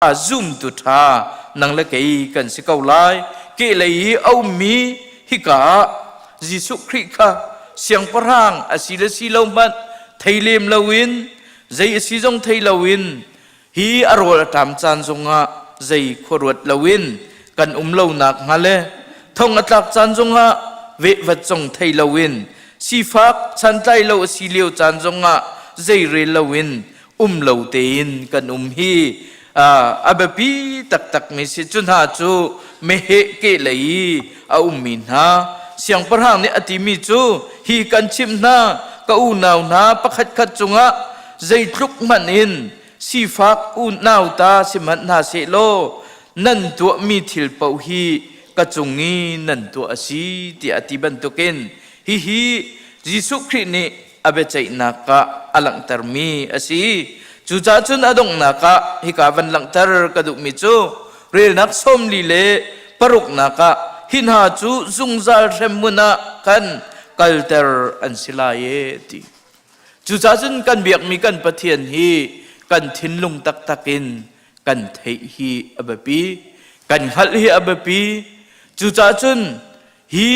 zoom tu tha nang la kei kan si kau lai ke lei au mi hi ka Giêsu Christ kha siang parang asila silau mat thailem lawin zai asi jong thai lawin hi arol tam chan zonga zai khorwat lawin kan lo nak ngale thong atlak chan zonga ve vat jong thai lawin si fak chan tai lo si liu chan zonga zai re lawin lo tein kan hi abapi tak tak mi si chun ha chu me he ke lei min ha siang parhang ni atimi chu hi kan chim na ka u naw na pakhat khat chunga zai tluk manin si fak u naw ta siman na se lo nan tu mi thil pau hi ka chungi nan tu asi ti atiban tukin hi Giêsu Christ ni abe chai na ka alang tarmi asi chu cha chun adong na ka hi ka van lang tar ka du mi chu rel nak som li le paruk na ka hin ha chu zungzal remuna kan kalter an silaye ti chu cha chun kan biak mi kan pathian hi kan thinlung tak takin kan thei hi abapi kan hal hi abapi chu cha chun hi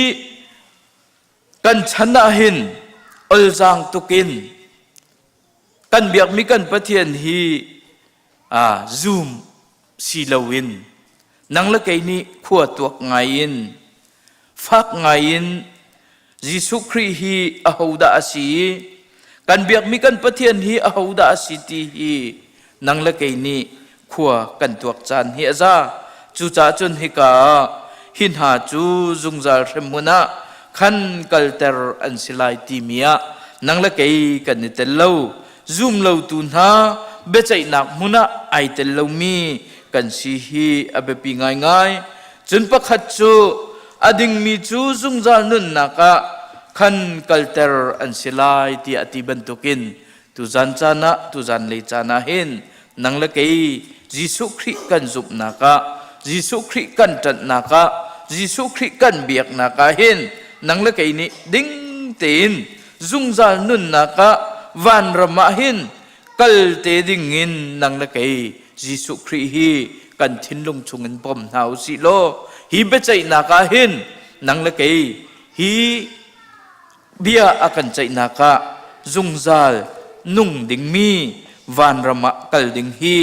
kan chana hin oljang tukin kan biak mi kan pathian hi zoom silawin nang la kai ni khua tuak ngain fak ngain Giêsu Christ hi ahoda asi kan biak mi kan pathian hi ahoda asi ti hi nang la kai ni khua kan tuak chan hi aza chu cha chun hi ka hin ha chu zungzal remuna khan kalter an silai ti mia nang la kai kan ni tel lo zoom lo tu na becai nak muna ai tel lo mi kan si hi abe pi ngai ngai chun pakhat chu ading mi chu zungzal nun naka khan kalter an silai ti ati bantukin tu zan chana tu zan le chana hin nang la kai Giêsu Christ kan zup naka Giêsu Christ kan tat naka Giêsu Christ kan biak naka hin nang la kai ni ding tin zungzal nun naka van rama hin kal te ding in nang la kai Giêsu Christ hi kan thinlung chungin pom nau si lo hi becai naka hin nang la kai hi bia akan chai naka zungzal nung ding mi van rama kal ding hi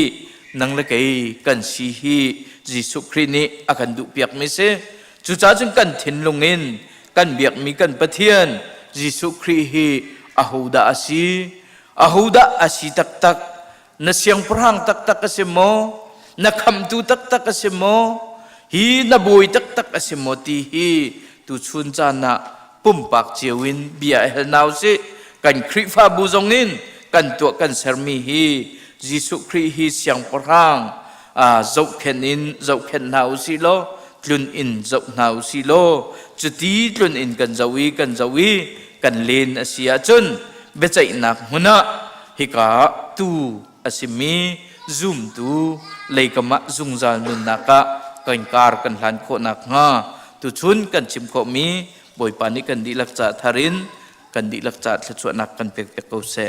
nang la kai kan si hi Giêsu Christ ni akan du piak mi se chu cha chung kan thinlungin kan biak mi kan pathian Giêsu Christ hi ahoda asi tak tak na siyang prang tak tak kasi mo na kamtu tak tak kasi mo hi na boy tak tak kasi mo ti hi tu chun cha na pumpak chiwin bia hel naw si kan Christ fa buzongin kan tu kan sermi hi Giêsu Christ hi siyang prang zau khen naw si lo tlun in zau naw si lo chuti tlun in kan zawi kan len asia chun becai nak huna hika tu asimi zoom tu leikama zungzal nun naka kan kar kan hlan kho nak nga tu chun kan chim kho mi boi pani kan di lak cha tharin kan di lak cha thla chuak nak kan pek pek ko se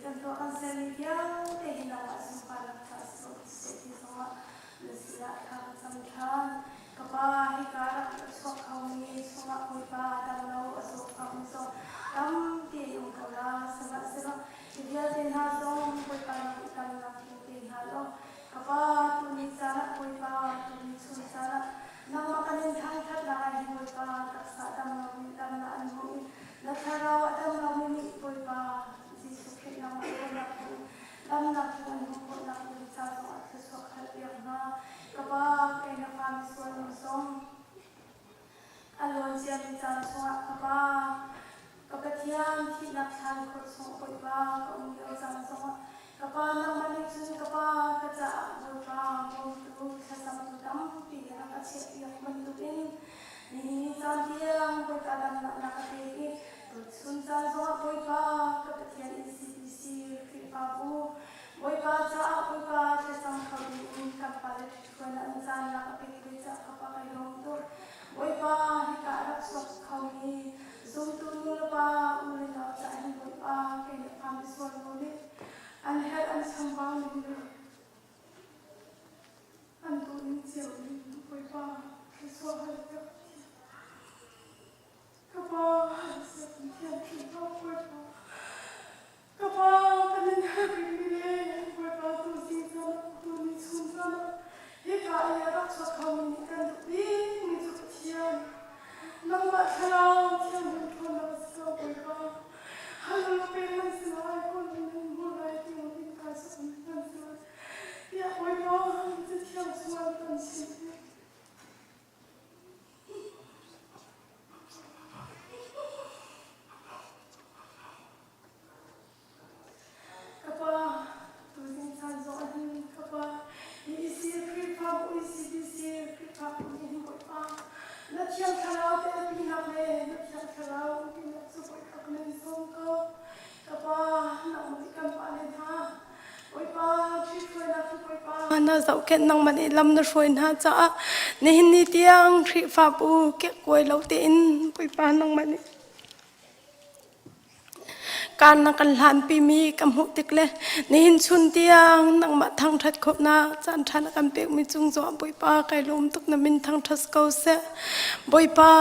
กันตัวกันเซมิเดียเตหินาวัสุภาลักษณ์สุดเสถีสงะฤาษีละทางสัมพันธ์กบาฮิการะสกเขามีสงะคุยปาดังเราอสุภามิโซตั้มตีอุกลาสมัสระอิเดียเตนาซงคุยปาดังนักตีฮาโลกบาตุนิสาระคุยปาตุนิสุสาระนักมากันทางทัดลายคุยปาตักษะดังเรามีดังนั้นมุนนักทาราวดังเรามีคุยปาNam nak pun hukum nak bisa soal sesuatu hal yang na kaba kena kami soal musom alon siap bisa soal kaba keketian tidak cari kosong kaba kemudian sama soal kaba nak balik sini kaba kerja kaba untuk sesama tutam pilih nak siap yang bentukin ini santiang kaba nak kati sunsan soal kaba keketian isi Babu, boy baca, boy baca sampai ini kapal itu kena insan nak pergi kapal itu, boy baca hikarak sok kami, zoom lupa mulai nak cari boy baca kena kami suan mulai, anher an sambang mulai, antu ini siapa boy baca kesuahan itu, kapal setiap kita boy baca. Kapal kanan hari berapa tu sisa tu ni sunsa, hingga ayah raksa kami kan tu ni tu kecian, nama kalau tiada pun rasa berapa, halau pelan selai pun mulai tiada kasih dan ya berapa setiap suatu tansi. Na dạo kết năng mà làm nó rồi na cha nên ni tiếng khi pháp u kết quay lâu tin bồi ba năng màการนักการหันปีมีกำหุติกเลยนี่หินชุนเตียงนักมาทางทัดขบนาจันทานกันเปียกมีจุงจ่อบุยป้าไก่ลมตุกน้ำมินทางทัสเกาเสบุยป้า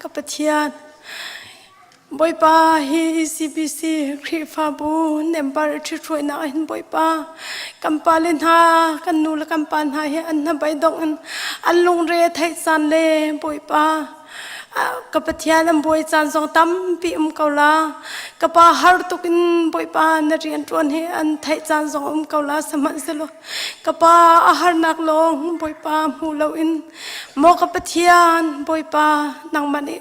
กับปะเทียนบุยป้าฮีซีบีซีครีฟาบูเนมบาร์ที่ช่วยนักหินบุยป้ากำปาเลนหากันนูและกำปานหาเฮอันนับใบดงอันลุงเรไทยสันเลบุยป้ากับปะเทียนบอยจานสองตั้มปีเกาลากับปะฮาร์ตุกินบอยปานเรียนจวนเฮอันไทยจานสองเกาลาสมัยสโลกับปะอาหารนักลงบอยปาหูเลวินโมกับปะเทียนบอยปานางมันนี่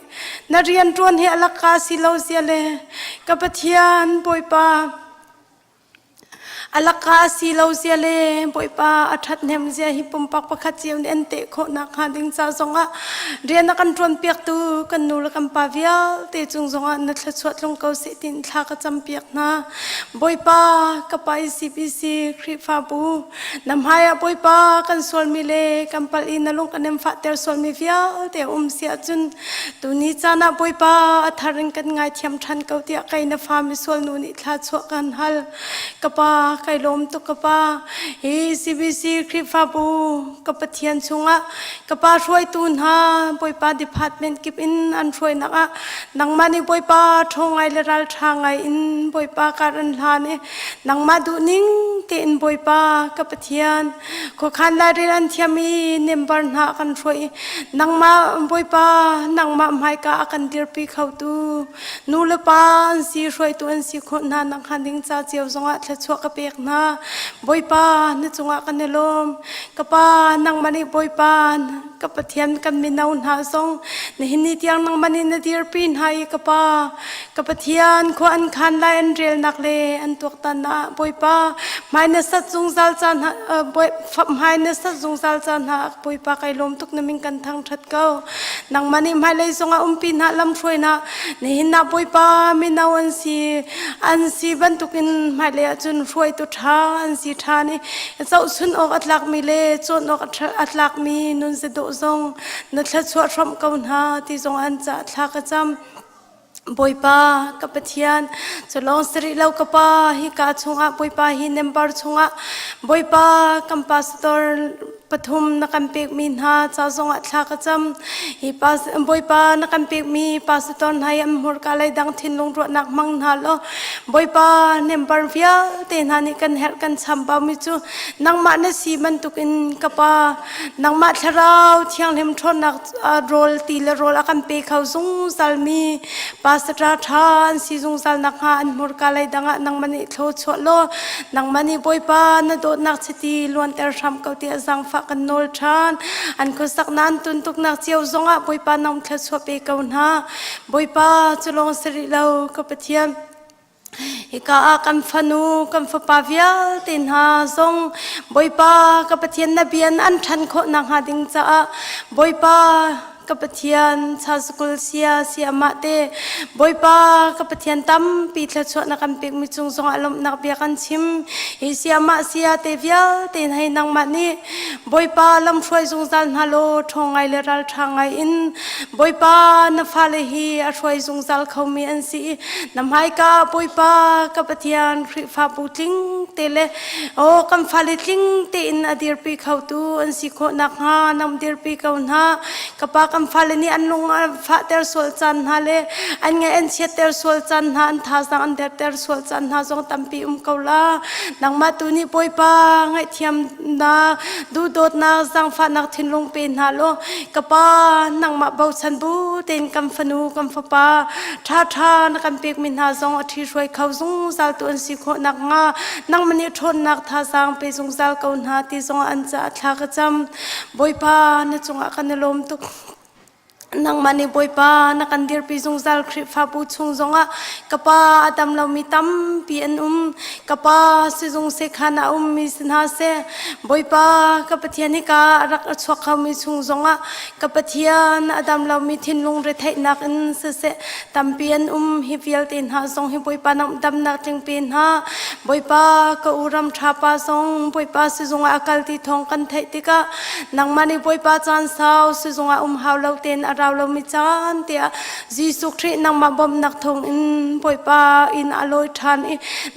นเรียนจวนเฮอลักกาสิเลาเสียเลกับปะเทียนบอยปาอลักกาสีเลาเสียเลบอยป้าอัฐเนมเสียฮิปมปักปะขัดเจียวเอ็นเตะโคนักหาดิงซาซงะเรียนนักกันตรวนเปียกตูกันนูละกันปาวิลเตะจุงซงะนัดสวดลงเกาเสตินทากจำเปียกนาบอยป้ากับไปซีพีซีคริฟาบูนำหายบอยป้ากันสวลมิเลกันปาลินลงกันเนมฟัดเตอร์สวลมิวิลเตะเสียจุนตุนิจานาบอยป้าอัฐริงกันง่ายเทียมทันเกาเตียไกนฟามิสวลนูนิทาสวกันฮัลกับป้าไก่ลมตุกป้าเฮซีบีซีคริฟาบูกับปะเทียนชงะกับป้าช่วยตูนหาบอยป้าดิพาร์ตเมนต์กิบอินอันช่วยนักนังมานี่บอยป้าทงไงเลรัลทางไงอินบอยป้าการันลานี่นังมาดูนิ่งเต็นบอยป้ากับปะเทียนขอขันลาเรียนเทียมีเนมบันหากันช่วยนังมาบอยป้านังมาไม่กากันเดียร์ปีเขาตูนูเลป้าสีช่วยตัวสีคนนั้นนังคันดิ้งจ้าเจียวสงะเทชัวกระเปียกนาบอยป้าเนจงะกันเนลมกับป้านังมันนี่บอยป้ากับปะเทียนกันมีนาวนหาซงในหินนี่ที่ยังนังมันนี่นาดีร์ปีนให้กับป้ากับปะเทียนขวานคันไลน์เรียลนักเลอันตัวตันนะบอยป้าไม่เนสัตจงซัลจันฮะบอยไม่เนสัตจงซัลจันฮะบอยป้าไก่ลมตุกน้ำมิงกันทางทัดเก้านังมันนี่ไม่เลยซงะปีนหาลำช่วยนะในหินน่ะบอยป้ามีนาวันสีบรรทุกินไม่เลยจนช่วยตัวท้าอันสีท้านี่เจ้าสุนออกอัตลักมีเลจนออกอัตลักมีนุนเสดซงนัดชัดชัวทรัมกันหาที่ทรงอันจะทักจำ บอยป้ากับปะเทียนจะลองสริเลากับป้าฮิกาชงะบอยป้าฮิเนมบาร์ชงะบอยป้ากัมปัสตอร์ปฐุมนักเป็กมีนาจ้าทรงอัตลากจำฮิปัสบอยป้านักเป็กมีปัสตอร์ให้อมหัวกาเลยดังทินลงรวดนักมังนาโลบอยป้าเนมบาร์ฟิลเตนฮันิกันเฮกันชัมบามิจูนังมาเนสีมันตุกินกับป้านังมาทราวเที่ยงเลมทรนักโรลตีเลโรลกัมเป็กเขาซุงซัลมีปัสตราทานสีซุงซัลนักฮาอันหัวกาเลยดังนังมันอิโทชโลนังมันอิบอยป้าณโดนักสติล้วนเตอร์ชัมเกาเตียสังกันโนลชานอันคุสักนั้นตุนตุกนักเจียวซงอ่ะบอยปานำเทสวเปกาวนาบอยปาจุลงสริเลากับปะเทียนฮิกากันฟนูกันฟปาวิลตินหาซงบอยปากับปะเทียนนบียนอันทันโคนังหาดิงจ้าบอยปากับปะเทียนชาสกุลเสียมาเตบอยปากับปะเทียนตั้มปีทละชวนักกันเป็กมิจุงซงอารมณ์นักเบียกันชิมฮิเสียมาเสียเตวิลเตนให้นางมันนี่บอยปาลำช่วยซงจันฮัลโหลทองไงเลรัลทางไงอินบอยปานฟาเลฮีอช่วยซงจัลเขามีอันสีนำให้กาบอยปากับปะเทียนคริฟาบูติงเตเลโอกัมฟาเลติงเตอินอดีรปีเขาตูอันสีโคนักฮานำดีรปีเขาหน้ากับปาคำฟ้าเลนี่อันลงฟ้าเตอร์สวลจันฮาเลอันไงอันเชียเตอร์สวลจันฮาอันท้าสังอันเตอร์สวลจันฮาจงตั้มปีเกาลานังมาตุนีปอยปาไงเทียมนาดูโดดนาสังฟ้านักทิ้งลงเป็นฮาโลกับปานังมาเบาชันบูเต็นกำฟนูกำฟปาท่านักกำเปียกมินฮาจงอธิช่วยเขาจงสาวตัวอันสิโคนักงานังมันนี่ทนนักท้าสังไปจงสาวเกาหาที่จงอันจะทากจำปอยปาในจงอากันลมตุกนังมันนี่บอยปานักกันเดียร์ปีจงซัลคริฟาบูชงจงอ่ะกับปาอดัมเรามีตั้มปีอันกับปาสิจงเสกขานามีสินหาเสบอยปากับปะเทียนิการักชวกเขามีชงจงอ่ะกับปะเทียนอดัมเรามีทินลงเรทัยนักอินเสตั้มปีอันฮิฟิลตินหาจงฮิบอยปานักดำนักจึงเป็นหาบอยปากับอุรัมชาปาจงบอยปาสิจงอากัลติทองกันเทติกะนังมันนี่บอยปาจันสาวสิจงอาฮาวเราเตนเราเรามีจานเตียจีสุครีนังมาบ่มนักทงอินปอยปาอินอลอยทัน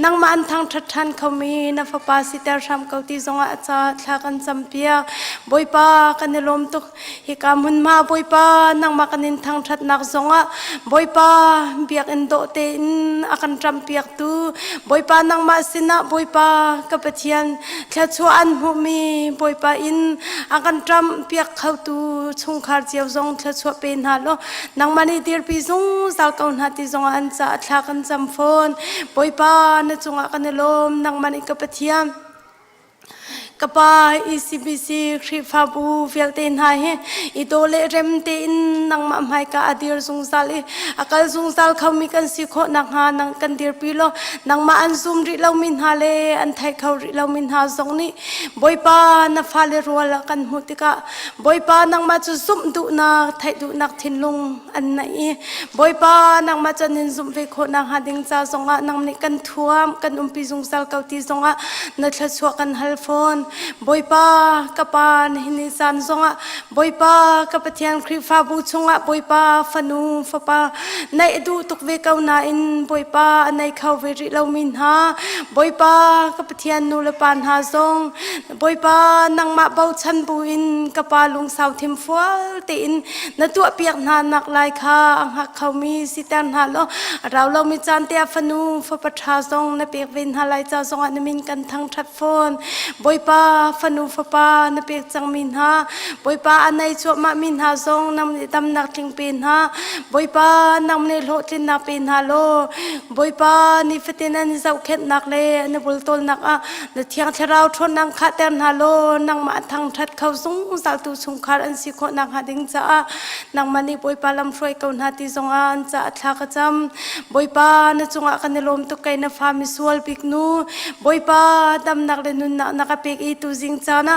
นังมาอันทางทัดทันเขามีนัฟปาสิเตอร์ทำเขาที่จงอาจารย์ทากันจำเปียบอยปากันลมตุกฮิกามุนมาบอยปานังมากันอินทางทัดนักจงอาบอยปาเบียกอินโตเตอินอากันจำเปียกตูบอยปานังมาสินะบอยปากับเทียนแค่ชัวอันหูมีบอยปาอินอากันจำเปียกเขาตูชงคาร์เจียวจงแค่ชัวเป็นฮัลโหลนังมันนี่ดีร์ปีจงสาวเกาหน้าที่จงอันจะทากันจำฟอนบอยปานจงอากันลมนังมันนี่กับเทียมกับปาECBCคริฟาบูเฟลเตนไฮอีโตเลเรมเตนนังมาหมายกาอดีร์ซุงซัลอากัลซุงซัลเขามีกันสิโคนักหานังกันดีร์ปีโลนังมาอันซุมริเรามินฮาเลอันไทยเขาริเรามินฮาซงนี่บอยปานาฟาเลรัวละกันหุติกะบอยปานังมาจุซุมดุนักไทยดุนักทินลุงอันไหนบอยปานังมาจันนินซุมเวโคนักหาดิงจ้าซงอ่ะนังนี่กันทัวมกันปีซุงซัลเกาตีซงอ่ะนัดชัดชัวกันฮัลฟอนบอยปากับปานหินิสันซงอ่ะบอยปากับเทียนคริฟาบูชงอ่ะบอยปาฟนูฟปาในดูตุกเวกเอานาอินบอยปาในเขาเวริเรามินหาบอยปากับเทียนนูเลปานหาซงบอยปานังมาเบาชันบูอินกับปาลุงสาวทิมฟัวตีอินนตัวเปียกนานักลายคาอังหักเขามีสิตันหาโลเรามีจานเตียฟนูฟปชาซงในเปียกวินหาลายจ้าซงอันมินกันทั้งทัดฟอนบอยปาฟนูฟปานเปียกจังมินหาบอยปาอันในชวมามินหาซงนำตำนักทิงเป็นหาบอยปานำในโลทินนักเป็นหาโลบอยปานิฟตินันเจ้าเข็ดนักเลนบุลตลนักอ่ะในเทียงเทเราทนนังขัดเตนหาโลนังมาทั้งทัดเขาสูงสาวตูชุงคาอันสิโคนังหาดิงจ้านังมันนี่บอยปาลำช่วยเกาหน้าที่จงอันจะทากจำบอยปาในจงอากันลมตุกไกนฟามิสวลปิกนูบอยปาดำนักเลนุนนักเป็กอี ปีตูจิงจานะ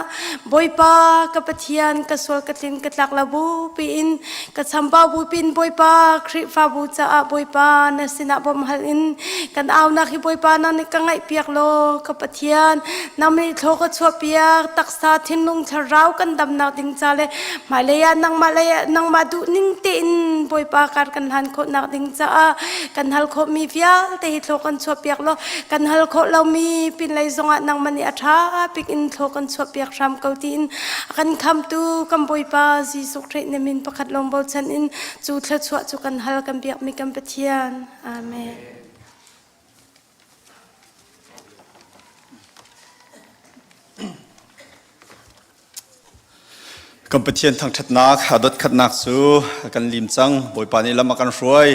บอยป้ากปะเทียนกสวลกตินกตักลาบูปีอินกสัมปาบูปินบอยป้าคริฟาบูจ้าบอยป้านสินะบอมฮัลอินกันเอานักฮิบอยป้านั้นกังไงเปียกโลกปะเทียนนำมีโทกชัวเปียกตักษาทินลุงชะราวกันดำนาดิงจาเลมาเลยนังมาดูนิ่งตินบอยป้าการกันหันโคนักดิงจ้ากันฮัลโคมีเฟียแต่ฮิโทกันชัวเปียกโลกันฮัลโคเรามีปินไลซงะนังมันอัฐาปิกอินโทกันชัวเปียกรำเกาตินกันคำตูกัมบอยป้าจีสุขเรนมินประคัดลงบอลชันอินจูทะชัวจูกันฮัลกันเปียกมีกันปะเทียนอาเมนกัมพูชีทางชัดนักหาดขัดนักสู้กันลิมจังบอยปานีละมากันรวย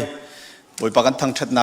บอยปากันทางชัดนัก